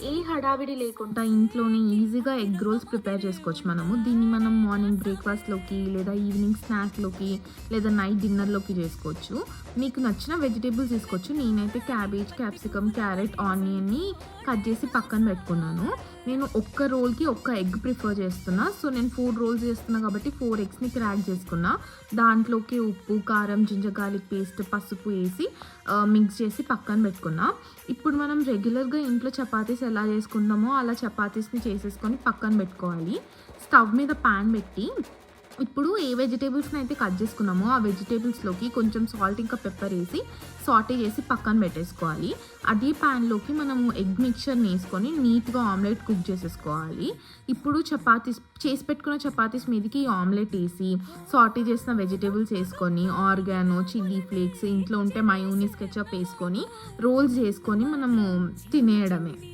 ఏ హడావిడి లేకుండా ఇంట్లోనే ఈజీగా ఎగ్ రోల్స్ ప్రిపేర్ చేసుకోవచ్చు మనము. దీన్ని మనం మార్నింగ్ బ్రేక్‌ఫాస్ట్‌లోకి లేదా ఈవినింగ్ స్నాక్‌లోకి లేదా నైట్ డిన్నర్‌లోకి చేసుకోవచ్చు. మీకు నచ్చిన వెజిటబుల్స్ తీసుకోవచ్చు. నేనైతే క్యాబేజ్, క్యాప్సికమ్, క్యారెట్, ఆనియన్‌ని కట్ చేసి పక్కన పెట్టుకున్నాను. నేను ఒక్క రోల్‌కి ఒక్క ఎగ్ ప్రిఫర్ చేస్తున్నా. సో, నేను 4 రోల్స్ చేస్తున్నా కాబట్టి 4 ఎగ్స్‌ని క్రాక్ చేసుకున్నా. దాంట్లోకి ఉప్పు, కారం, జింజర్ గార్లిక్ పేస్ట్, పసుపు ఏసి మిక్స్ చేసి పక్కన పెట్టుకున్నా. ఇప్పుడు మనం రెగ్యులర్‌గా ఇంట్లో చపాతీస్ ఎలా చేసుకుంటామో అలా చపాతీస్‌ని చేసేసుకొని పక్కన పెట్టుకోవాలి. స్టవ్ మీద పాన్ పెట్టి ఇప్పుడు ఏ వెజిటబుల్స్‌ని అయితే కట్ చేసుకున్నామో ఆ వెజిటబుల్స్‌లోకి కొంచెం సాల్ట్ ఇంకా పెప్పర్ ఏసి సాటే చేసి పక్కన పెట్టేసుకోవాలి. అదే పాన్‌లోకి మనము ఎగ్ మిక్చర్‌ని ఏసుకొని నీట్‌గా ఆమ్లెట్ కుక్ చేసేసుకోవాలి. ఇప్పుడు చేసి పెట్టుకున్న చపాతీస్ మీదకి ఈ ఆమ్లెట్ ఏసి సాటే చేసిన వెజిటబుల్స్ ఏసుకొని ఆర్గానో, చిల్లీ ఫ్లేక్స్ ఇంట్లో ఉంటే మయోనీస్, కెచప్ ఏసుకొని రోల్స్ చేసుకొని మనము తినేయడమే.